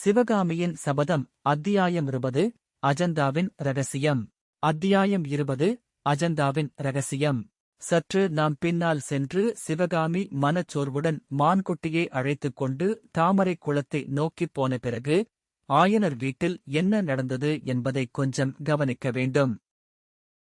சிவகாமியின் சபதம் அத்தியாயம் 20 அஜந்தாவின் ரகசியம். அத்தியாயம் 20 அஜந்தாவின் ரகசியம். சற்று நாம் பின்னால் சென்று சிவகாமி மனச்சோர்வுடன் மான்குட்டியை அழைத்துக் கொண்டு தாமரை குளத்தை நோக்கிப் போன பிறகு ஆயனர் வீட்டில் என்ன நடந்தது என்பதை கொஞ்சம் கவனிக்க வேண்டும்.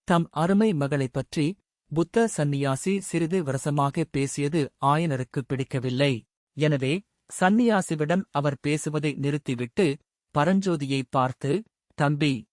தம் அருமை மகளைப் பற்றி புத்த சந்நியாசி சிறிது விரசமாக பேசியது ஆயனருக்கு பிடிக்கவில்லை. எனவே சந்நியாசிவிடம் அவர் பேசுவதை நிறுத்திவிட்டு பரஞ்சோதியை பார்த்து, தம்பி,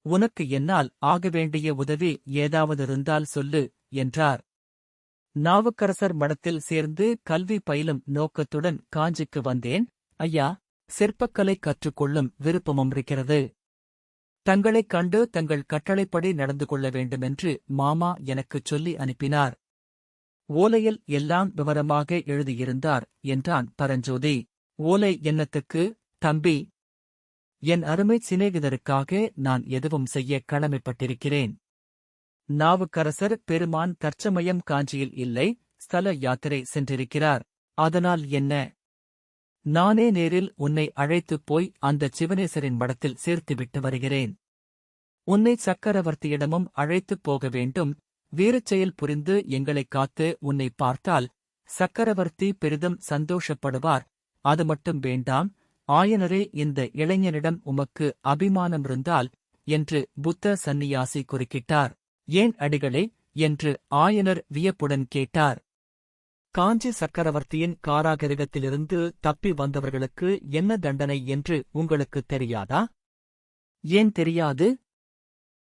உனக்கு என்னால் ஆகவேண்டிய உதவி ஏதாவதிருந்தால் சொல்லு என்றார். நாவுக்கரசர் மடத்தில் சேர்ந்து கல்வி பயிலும் நோக்கத்துடன் காஞ்சிக்கு வந்தேன் ஐயா. சிற்பக்கலை கற்றுக்கொள்ளும் விருப்பமும் இருக்கிறது. தங்களைக் கண்டு தங்கள் கட்டளைப்படி நடந்து கொள்ள வேண்டுமென்று மாமா எனக்குச் சொல்லி அனுப்பினார். ஓலையில் எல்லாம் விவரமாக எழுதியிருந்தார் என்றான் பரஞ்சோதி. ஓலை என்னத்துக்கு தம்பி? என் அருமை சிநேகிதருக்காக நான் எதுவும் செய்ய கடமைப்பட்டிருக்கிறேன். நாவுக்கரசர் பெருமான் தற்சமயம் காஞ்சியில் இல்லை, ஸ்தல யாத்திரை சென்றிருக்கிறார். அதனால் என்ன? நானே நேரில் உன்னை அழைத்துப் போய் அந்த சிவனேசரின் மடத்தில் சேர்த்துவிட்டு வருகிறேன். உன்னை சக்கரவர்த்தியிடமும் அழைத்துப் போக வேண்டும். வீரச்செயல் புரிந்து எங்களைக் காத்து உன்னை பார்த்தால் சக்கரவர்த்தி பெரிதும் சந்தோஷப்படுவார். அது மட்டும் வேண்டாம், ஆயனரே, இந்த இளைஞனிடம் உமக்கு அபிமானமிருந்தால் என்று புத்த சந்நியாசி குறுக்கிட்டார். ஏன் அடிகளே என்று ஆயனர் வியப்புடன் கேட்டார். காஞ்சி சக்கரவர்த்தியின் காராகிருகத்திலிருந்து தப்பி வந்தவர்களுக்கு என்ன தண்டனை என்று உங்களுக்குத் தெரியாதா? ஏன் தெரியாது?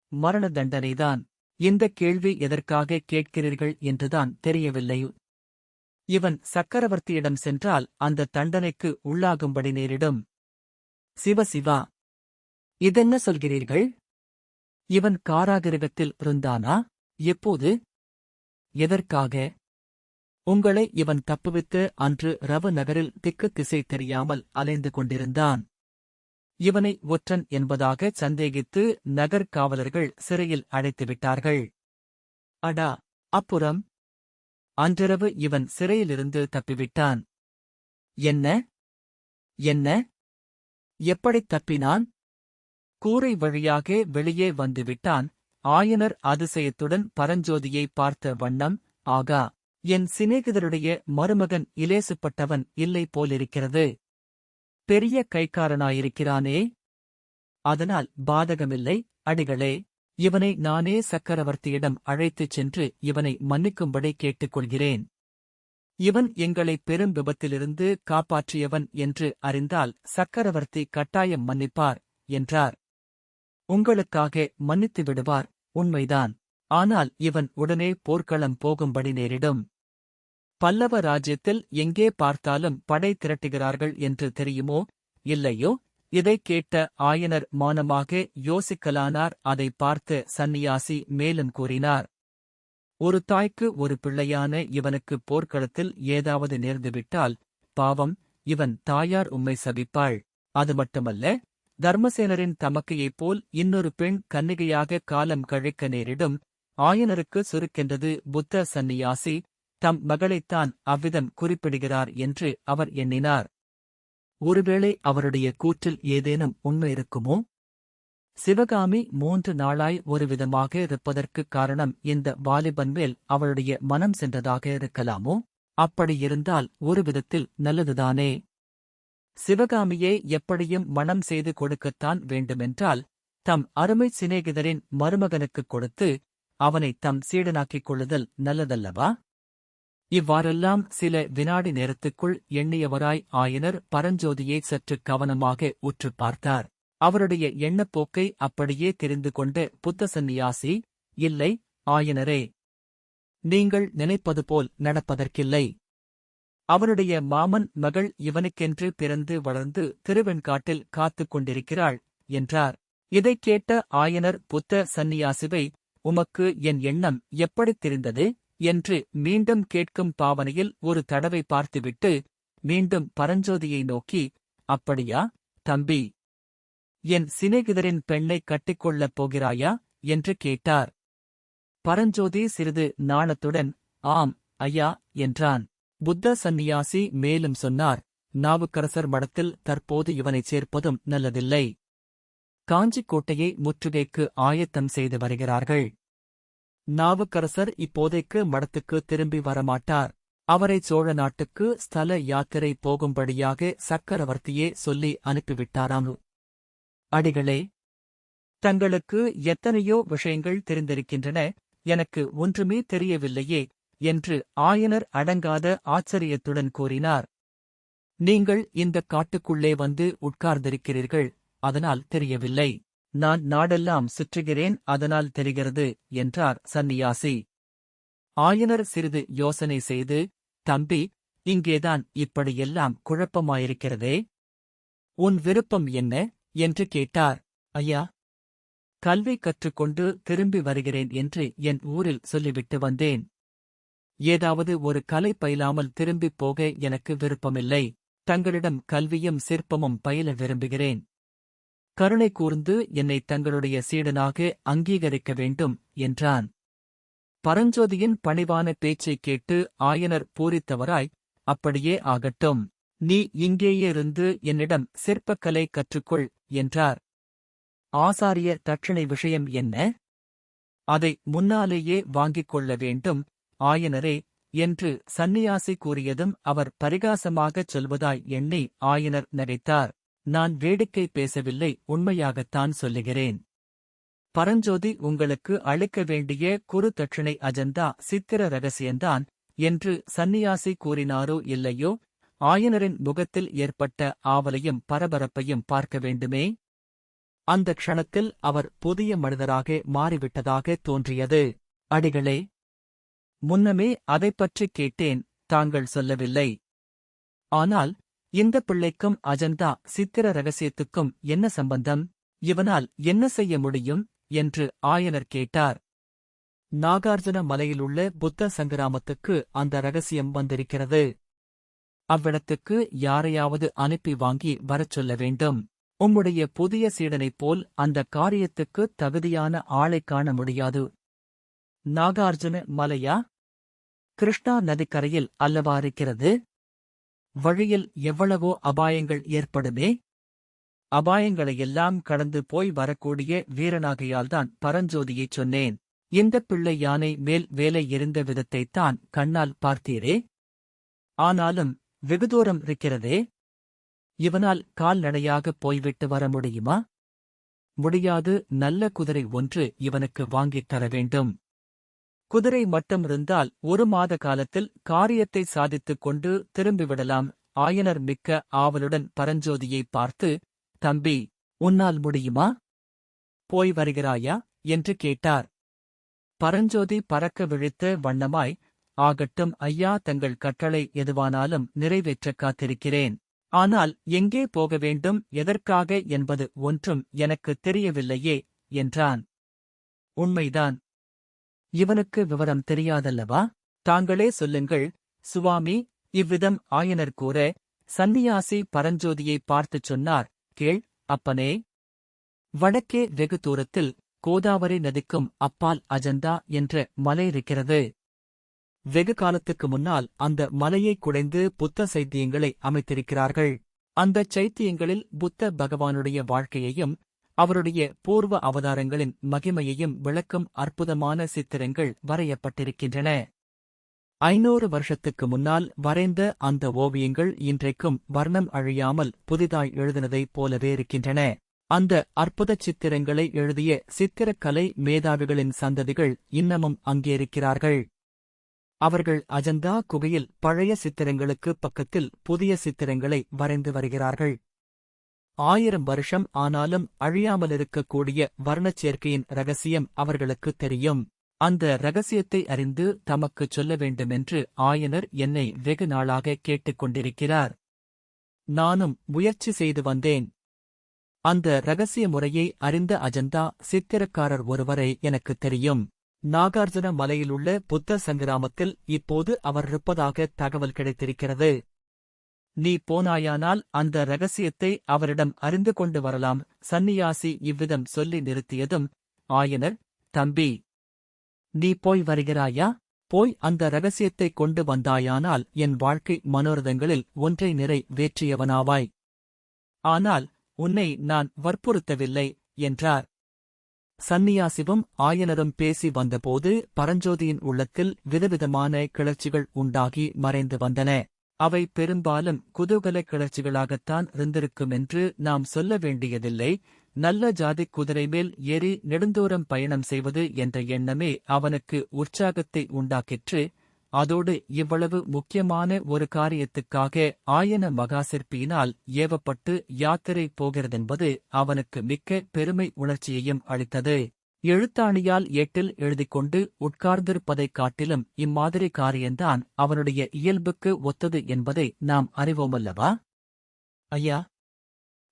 மரண தண்டனைதான். இந்தக் கேள்வி எதற்காக கேட்கிறீர்கள் என்றுதான் தெரியவில்லை. இவன் சக்கரவர்த்தியிடம் சென்றால் அந்த தண்டனைக்கு உள்ளாகும்படி நேரிடும். சிவசிவா, இதென்ன சொல்கிறீர்கள்? இவன் காராகிருகத்தில் இருந்தானா? எப்போது? எதற்காக? உங்களை இவன் தப்புவித்து அன்று ரவு நகரில் திக்கு திசை தெரியாமல் அலைந்து கொண்டிருந்தான். இவனை ஒற்றன் என்பதாக சந்தேகித்து நகர் காவலர்கள் சிறையில் அடைத்துவிட்டார்கள். அடா, அப்புறம்? அன்றிரவு இவன் சிறையிலிருந்து தப்பிவிட்டான். என்ன? என்ன? எப்படித் தப்பினான்? கூரை வழியாக வெளியே வந்துவிட்டான். ஆயனர் அதிசயத்துடன் பரஞ்சோதியை பார்த்த வண்ணம், ஆகா, என் சிநேகிதருடைய மருமகன் இலேசுப்பட்டவன் இல்லை போலிருக்கிறது. பெரிய கைக்காரனாயிருக்கிறானே. அதனால் பாதகமில்லை அடிகளே. இவனை நானே சக்கரவர்த்தியிடம் அழைத்துச் சென்று இவனை மன்னிக்கும்படி கேட்டுக்கொள்கிறேன். இவன் எங்களை பெரும் விபத்திலிருந்து காப்பாற்றியவன் என்று அறிந்தால் சக்கரவர்த்தி கட்டாயம் மன்னிப்பார் என்றார். உங்களுக்காக மன்னித்து விடுவார், உண்மைதான். ஆனால் இவன் உடனே போர்க்களம் போகும்படி நேரிடும். பல்லவ ராஜ்யத்தில் எங்கே பார்த்தாலும் படை திரட்டுகிறார்கள் என்று தெரியுமோ இல்லையோ? இதைக் கேட்ட ஆயனர் மௌனமாக யோசிக்கலானார். அதை பார்த்த சந்நியாசி மேலும் கூறினார். ஒரு தாய்க்கு ஒரு பிள்ளையான இவனுக்கு போர்க்களத்தில் ஏதாவது நேர்ந்துவிட்டால் பாவம், இவன் தாயார் உம்மை சபிப்பாள். அது மட்டுமல்ல, தர்மசேனரின் தமக்கையைப் போல் இன்னொரு பெண் கன்னிகையாக காலம் கழிக்க நேரிடும். ஆயனருக்கு சுருக்கென்றது புத்த சந்நியாசி தம் மகளைத்தான் அவ்விதம் குறிப்பிடுகிறார் என்று அவர் எண்ணினார். ஒருவேளை அவருடைய கூற்றில் ஏதேனும் உண்மை இருக்குமோ? சிவகாமி 3 நாளாய் ஒருவிதமாக இருப்பதற்குக் காரணம் இந்த வாலிபன் மேல் அவளுடைய மனம் சென்றதாக இருக்கலாமோ? அப்படியிருந்தால் ஒரு விதத்தில் நல்லதுதானே. சிவகாமியை எப்படியும் மணம் செய்து கொடுக்கத்தான் வேண்டுமென்றால் தம் அருமை சிநேகிதரின் மருமகனுக்குக் கொடுத்து அவனை தம் சீடனாக்கிக் கொள்ளுதல் நல்லதல்லவா? இவ்வாறெல்லாம் சில வினாடி நேரத்துக்குள் எண்ணியவராய் ஆயனர் பரஞ்சோதியை சற்று கவனமாக உற்றுப் பார்த்தார். அவருடைய எண்ணப்போக்கை அப்படியே தெரிந்து கொண்ட புத்த சந்நியாசி, இல்லை ஆயனரே, நீங்கள் நினைப்பது போல் நடப்பதற்கில்லை. அவனுடைய மாமன் மகள் இவனுக்கென்று பிறந்து வளர்ந்து திருவெண்காட்டில் காத்துக் கொண்டிருக்கிறாள் என்றார். இதைக் கேட்ட ஆயனர் புத்த சந்நியாசிவை, உமக்கு என் எண்ணம் எப்படித் தெரிந்தது என்று மீண்டும் கேட்கும் பாவனையில் ஒரு தடவை பார்த்துவிட்டு மீண்டும் பரஞ்சோதியை நோக்கி, அப்படியா தம்பி? என் சிநேகிதரின் பெண்ணை கட்டிக்கொள்ளப் போகிறாயா என்று கேட்டார். பரஞ்சோதி சிறிது நாணத்துடன், ஆம் ஐயா என்றான். புத்த சந்நியாசி மேலும் சொன்னார், நாவுக்கரசர் மடத்தில் தற்போது இவனைச் சேர்ப்பதும் நல்லதில்லை. காஞ்சிக் கோட்டையை முற்றுகைக்கு ஆயத்தம் செய்து வருகிறார்கள். நாவுக்கரசர் இப்போதைக்கு மடத்துக்கு திரும்பி வரமாட்டார். அவரை சோழ நாட்டுக்கு ஸ்தல யாத்திரை போகும்படியாக சக்கரவர்த்தியே சொல்லி அனுப்பிவிட்டாராம். அடிகளே, தங்களுக்கு எத்தனையோ விஷயங்கள் தெரிந்திருக்கின்றன, எனக்கு ஒன்றுமே தெரியவில்லையே என்று ஆயனர் அடங்காத ஆச்சரியத்துடன் கூறினார். நீங்கள் இந்தக் காட்டுக்குள்ளே வந்து உட்கார்ந்திருக்கிறீர்கள், அதனால் தெரியவில்லை. நான் நாடெல்லாம் சுற்றுகிறேன், அதனால் தெரிகிறது என்றார் சந்நியாசி. ஆயனர் சிறிது யோசனை செய்து, தம்பி, இங்கேதான் இப்படியெல்லாம் குழப்பமாயிருக்கிறதே, உன் விருப்பம் என்ன என்று கேட்டார். ஐயா, கல்வி கற்றுக்கொண்டு திரும்பி வருகிறேன் என்று என் ஊரில் சொல்லிவிட்டு வந்தேன். ஏதாவது ஒரு கலை பயிலாமல் திரும்பிப் போக எனக்கு விருப்பமில்லை. தங்களிடம் கல்வியும் சிற்பமும் பயில விரும்புகிறேன். கருணை கூர்ந்து என்னை தங்களுடைய சீடனாக அங்கீகரிக்க வேண்டும் என்றான். பரஞ்சோதியின் பணிவான பேச்சைக் கேட்டு ஆயனர் பூரித்தவராய், அப்படியே ஆகட்டும், நீ இங்கேயே இருந்து என்னிடம் சிற்பக்கலை கற்றுக்கொள் என்றார். ஆசாரிய தட்சணை விஷயம் என்ன? அதை முன்னாலேயே வாங்கிக் கொள்ள வேண்டும் ஆயனரே என்று சந்நியாசி கூறியதும் அவர் பரிகாசமாகச் சொல்வதாய் எண்ணி ஆயனர் நகைத்தார். நான் வேடிக்கை பேசவில்லை, உண்மையாகத்தான் சொல்லுகிறேன். பரஞ்சோதி உங்களுக்கு அளிக்க வேண்டிய குரு தட்சிணை அஜந்தா சித்திர ரகசியந்தான் என்று சந்நியாசி கூறினாரோ இல்லையோ, ஆயனரின் முகத்தில் ஏற்பட்ட ஆவலையும் பரபரப்பையும் பார்க்க வேண்டுமே. அந்த க்ஷணத்தில் அவர் புதிய மனிதராக மாறிவிட்டதாக தோன்றியது. அடிகளே, முன்னமே அதைப்பற்றிக் கேட்டேன், தாங்கள் சொல்லவில்லை. ஆனால் இந்த பிள்ளைக்கும் அஜந்தா சித்திர ரகசியத்துக்கும் என்ன சம்பந்தம்? இவனால் என்ன செய்ய முடியும் என்று ஆயனர் கேட்டார். நாகார்ஜுன மலையிலுள்ள புத்த சங்கிராமத்துக்கு அந்த ரகசியம் வந்திருக்கிறது. அவ்விடத்துக்கு யாரையாவது அனுப்பி வாங்கி வரச் சொல்ல வேண்டும். உம்முடைய புதிய சீடனைப் போல் அந்த காரியத்துக்கு தகுதியான ஆளைக் காண முடியாது. நாகார்ஜுன மலையா? கிருஷ்ணா நதிக்கரையில் அல்லவா இருக்கிறது? வழியில் எவ்வளவோ அபாயங்கள் ஏற்படுமே. அபாயங்களையெல்லாம் கடந்து போய் வரக்கூடிய வீரனாகையால்தான் பரஞ்சோதியைச் சொன்னேன். இந்தப் பிள்ளை யானை மேல் வேலை எறிந்த விதத்தைத்தான் கண்ணால் பார்த்தீரே. ஆனாலும் வெகு தூரம் இருக்கிறதே. இவனால் கால்நடையாகப் போய்விட்டு வர முடியுமா? முடியாது. நல்ல குதிரை ஒன்று இவனுக்கு வாங்கித் தர வேண்டும். குதிரை மட்டும் இருந்தால் 1 மாத காலத்தில் காரியத்தை சாதித்துக் கொண்டு திரும்பிவிடலாம். ஆயனர் மிக்க ஆவலுடன் பரஞ்சோதியைப் பார்த்து, தம்பி, உன்னால் முடியுமா? போய் வருகிறாயா என்று கேட்டார். பரஞ்சோதி பறக்க விழித்த வண்ணமாய், ஆகட்டும் ஐயா, தங்கள் கட்டளை எதுவானாலும் நிறைவேற்றக் காத்திருக்கிறேன். ஆனால் எங்கே போக வேண்டும், எதற்காக என்பது ஒன்றும் எனக்குத் தெரியவில்லையே என்றான். உண்மைதான். இவனுக்கு விவரம் தெரியாதல்லவா? தாங்களே சொல்லுங்கள் சுவாமி. இவ்விதம் ஆயனர் கூற, சந்நியாசி பரஞ்சோதியைப் பார்த்துச் சொன்னார். கேள் அப்பனே. வடக்கே வெகு தூரத்தில் கோதாவரி நதிக்கும் அப்பால் அஜந்தா என்ற மலை இருக்கிறது. வெகு காலத்துக்கு முன்னால் அந்த மலையைக் குடைந்து புத்த சைத்தியங்களை அமைத்திருக்கிறார்கள். அந்தச் சைத்தியங்களில் புத்த பகவானுடைய வாழ்க்கையையும் அவருடைய பூர்வ அவதாரங்களின் மகிமையையும் விளக்கும் அற்புதமான சித்திரங்கள் வரையப்பட்டிருக்கின்றன. 500 வருஷத்துக்கு முன்னால் வரைந்த அந்த ஓவியங்கள் இன்றைக்கும் வர்ணம் அழியாமல் புதிதாய் எழுதினதைப் போலவே இருக்கின்றன. அந்த அற்புதச் சித்திரங்களை எழுதிய சித்திரக்கலை மேதாவிகளின் சந்ததிகள் இன்னமும் அங்கேயிருக்கிறார்கள். அவர்கள் அஜந்தா குகையில் பழைய சித்திரங்களுக்கு பக்கத்தில் புதிய சித்திரங்களை வரைந்து வருகிறார்கள். 1000 வருஷம் ஆனாலும் அழியாமலிருக்கக்கூடிய வர்ணச் சேர்க்கையின் ரகசியம் அவர்களுக்குத் தெரியும். அந்த ரகசியத்தை அறிந்து தமக்குச் சொல்ல வேண்டுமென்று ஆயனர் என்னை வெகு நாளாக கேட்டுக்கொண்டிருக்கிறார். நானும் முயற்சி செய்து வந்தேன். அந்த ரகசிய முறையை அறிந்த அஜந்தா சித்திரக்காரர் ஒருவரை எனக்குத் தெரியும். நாகார்ஜுன மலையிலுள்ள புத்த சங்கிராமத்தில் இப்போது அவர் இருப்பதாக தகவல் கிடைத்திருக்கிறது. நீ போனாயானால் அந்த ரகசியத்தை அவரிடம் அறிந்து கொண்டு வரலாம். சந்நியாசி இவ்விதம் சொல்லி நிறுத்தியதும், ஆயனர், தம்பி, நீ போய் வருகிறாயா போய் அந்த ரகசியத்தை கொண்டு வந்தாயானால் என் வாழ்க்கை மனோரதங்களில் ஒன்றை நிறைவேற்றியவனாவாய். ஆனால் உன்னை நான் வற்புறுத்தவில்லை என்றார். சந்நியாசிவும் ஆயனரும் பேசி வந்தபோது பரஞ்சோதியின் உள்ளத்தில் விதவிதமான கிளர்ச்சிகள் உண்டாகி மறைந்து வந்தன. அவை பெரும்பாலும் குதூகல கிளர்ச்சிகளாகத்தான் இருந்திருக்குமென்று நாம் சொல்ல வேண்டியதில்லை. நல்ல ஜாதிக் குதிரை மேல் ஏறி நெடுந்தூரம் பயணம் செய்வது என்ற எண்ணமே அவனுக்கு உற்சாகத்தை உண்டாக்கிற்று. அதோடு இவ்வளவு முக்கியமான ஒரு காரியத்துக்காக ஆயன மகாசிற்பியினால் ஏவப்பட்டு யாத்திரை போகிறதென்பது அவனுக்கு மிக்க பெருமை உணர்ச்சியையும் அளித்தது. எழுத்தாணியால் ஏட்டில் எழுதிக்கொண்டு உட்கார்ந்திருப்பதைக் காட்டிலும் இம்மாதிரி காரியந்தான் அவனுடைய இயல்புக்கு ஒத்தது என்பதை நாம் அறிவோமல்லவா? ஐயா,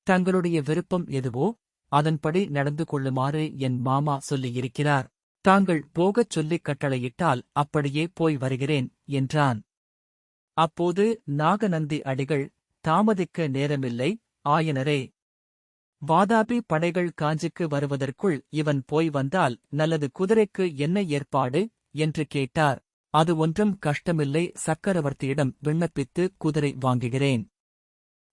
தங்களுடைய விருப்பம் எதுவோ அதன்படி நடந்து கொள்ளுமாறு என் மாமா சொல்லியிருக்கிறார். தாங்கள் போகச் சொல்லிக் கட்டளையிட்டால் அப்படியே போய் வருகிறேன் என்றான். அப்போது நாகநந்தி அடிகள், தாமதிக்க நேரமில்லை ஆயனரே. வாதாபி படைகள் காஞ்சிக்கு வருவதற்குள் இவன் போய் வந்தால் நல்லது. குதிரைக்கு என்ன ஏற்பாடு என்று கேட்டார். அது ஒன்றும் கஷ்டமில்லை, சக்கரவர்த்தியிடம் விண்ணப்பித்து குதிரை வாங்குகிறேன்.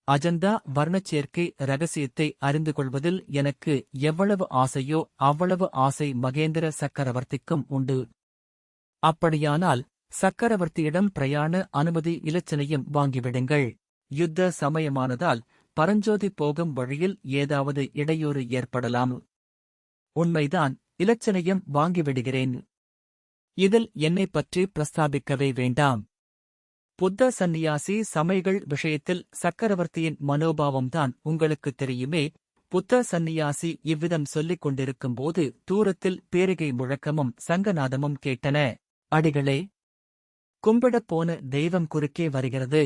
அஜந்தா வர்ணச்சேர்க்கை ரகசியத்தை அறிந்து கொள்வதில் எனக்கு எவ்வளவு ஆசையோ அவ்வளவு ஆசை மகேந்திர சக்கரவர்த்திக்கும் உண்டு. அப்படியானால் சக்கரவர்த்தியிடம் பிரயாண அனுமதி இலச்சினையும் வாங்கிவிடுங்கள். யுத்த சமயமானதால் பரஞ்சோதி போகும் வழியில் ஏதாவது இடையூறு ஏற்படலாம். உண்மைதான், இலச்சினையும் வாங்கிவிடுகிறேன். இதில் என்னைப் பற்றி பிரஸ்தாபிக்கவே வேண்டாம். புத்த சந்நியாசி சமைகள் விஷயத்தில் சக்கரவர்த்தியின் மனோபாவம்தான் உங்களுக்குத் தெரியுமே. புத்த சந்நியாசி இவ்விதம் சொல்லிக் கொண்டிருக்கும்போது தூரத்தில் பேரிகை முழக்கமும் சங்கநாதமும் கேட்டன. அடிகளே, கும்பிடப் போன தெய்வம் குறுக்கே வருகிறது.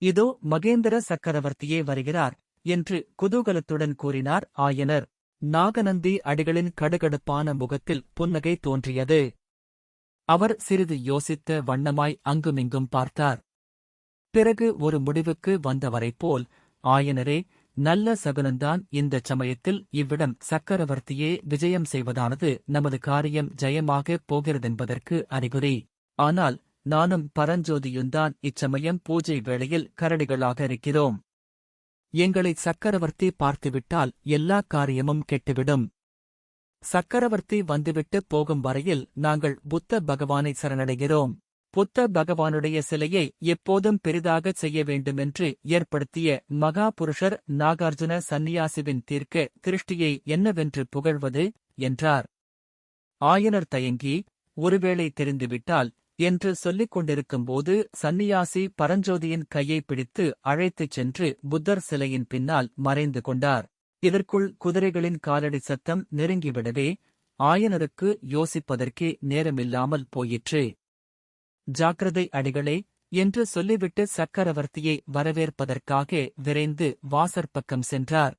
இதோ மகேந்திர சக்கரவர்த்தியே வருகிறார் என்று குதூகலத்துடன் கூறினார் ஆயனர். நாகநந்தி அடிகளின் கடுகடுப்பான முகத்தில் புன்னகை தோன்றியது. அவர் சிறிது யோசித்த வண்ணமாய் அங்குமிங்கும் பார்த்தார். பிறகு ஒரு முடிவுக்கு வந்தவரைப் போல், ஆயனரே, நல்ல சகுனந்தான். இந்தச் சமயத்தில் இவ்விடம் சக்கரவர்த்தியே விஜயம் செய்வதானது நமது காரியம் ஜெயமாகப் போகிறதென்பதற்கு அறிகுறி. ஆனால் நானும் பரஞ்சோதியுந்தான் இச்சமயம் பூஜை வேளையில் கரடிகளாக இருக்கிறோம். எங்களை சக்கரவர்த்தி பார்த்துவிட்டால் எல்லா காரியமும் கெட்டுவிடும். சக்கரவர்த்தி வந்துவிட்டு போகும் வரையில் நாங்கள் புத்த பகவானை சரணடைகிறோம். புத்த பகவானுடைய சிலையை எப்போதும் பெரிதாகச் செய்ய வேண்டுமென்று ஏற்படுத்திய மகா புருஷர் நாகார்ஜுன சந்நியாசிவின் தீர்க்க திருஷ்டியை என்னவென்று புகழ்வது என்றார். ஆயனர் தயங்கி, ஒருவேளை தெரிந்துவிட்டால் என்று சொல்லிக் கொண்டிருக்கும்போது சந்நியாசி பரஞ்சோதியின் கையை பிடித்து அழைத்துச் சென்று புத்தர் சிலையின் பின்னால் மறைந்து கொண்டார். இதற்குள் குதிரைகளின் காலடி சத்தம் நெருங்கிவிடவே ஆயனருக்கு யோசிப்பதற்கே நேரமில்லாமல் போயிற்று. ஜாக்கிரதை அடிகளே என்று சொல்லிவிட்டு சக்கரவர்த்தியை வரவேற்பதற்காக விரைந்து வாசற்பக்கம் சென்றார்.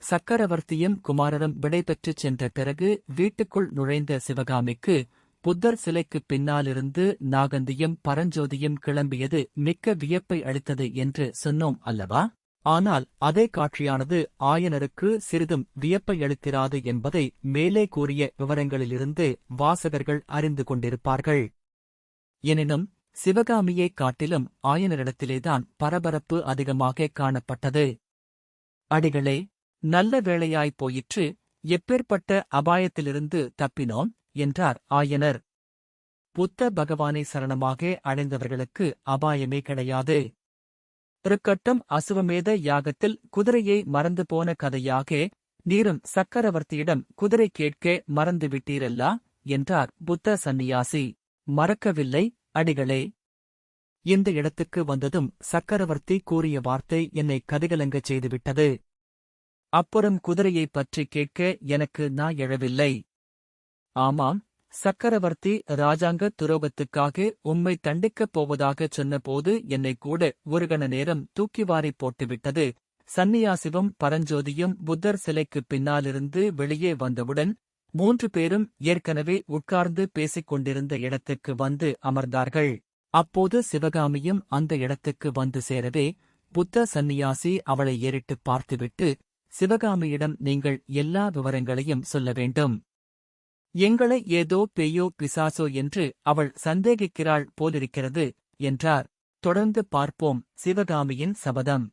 சக்கரவர்த்தியும் குமாரரும் விடைபெற்றுச் சென்ற பிறகு வீட்டுக்குள் நுழைந்த சிவகாமிக்கு புத்தர் சிலைக்குப் பின்னாலிருந்து நாகந்தியும் பரஞ்சோதியும் கிளம்பியது மிக்க வியப்பை அளித்தது என்று சொன்னோம் அல்லவா? ஆனால் அதே காட்சியானது ஆயனருக்கு சிறிதும் வியப்பை அளித்திராது என்பதை மேலே கூறிய விவரங்களிலிருந்து வாசகர்கள் அறிந்து கொண்டிருப்பார்கள். எனினும் சிவகாமியைக் காட்டிலும் ஆயனரிடத்திலேதான் பரபரப்பு அதிகமாக காணப்பட்டது. அடிகளே, நல்ல வேளையாய்ப் போயிற்று. எப்பேற்பட்ட அபாயத்திலிருந்து தப்பினோம் என்றார் ஆயனர். புத்த பகவானை சரணமாக அடைந்தவர்களுக்கு அபாயமே கிடையாது. இருக்கட்டும், அசுவமேத யாகத்தில் குதிரையை மறந்து போன கதையாக நீரும் சக்கரவர்த்தியிடம் குதிரை கேட்க மறந்துவிட்டீரல்லா என்றார் புத்த சந்நியாசி. மறக்கவில்லை அடிகளே. இந்த இடத்துக்கு வந்ததும் சக்கரவர்த்தி கூறிய வார்த்தை என்னை கதிகலங்கச் செய்துவிட்டது. அப்புறம் குதிரையைப் பற்றி கேட்க எனக்கு நா எழவில்லை. ஆமாம், சக்கரவர்த்தி ராஜாங்க துரோகத்துக்காக உம்மை தண்டிக்கப் போவதாகச் சொன்னபோது என்னை கூட ஒரு கண நேரம் தூக்கிவாரிப் போட்டுவிட்டது. சந்நியாசிவும் பரஞ்சோதியும் புத்தர் சிலைக்குப் பின்னாலிருந்து வெளியே வந்தவுடன் 3 பேரும் ஏற்கனவே உட்கார்ந்து பேசிக் கொண்டிருந்த இடத்துக்கு வந்து அமர்ந்தார்கள். அப்போது சிவகாமியும் அந்த இடத்துக்கு வந்து சேரவே புத்த சந்நியாசி அவளை ஏறிட்டுப் பார்த்துவிட்டு, சிவகாமியிடம் நீங்கள் எல்லா விவரங்களையும் சொல்ல வேண்டும். எங்களை ஏதோ பேயோ பிசாசோ என்று அவள் சந்தேகிக்கிறாள் போலிருக்கிறது, என்றார். தொடர்ந்து பார்ப்போம். சிவகாமியின் சபதம்.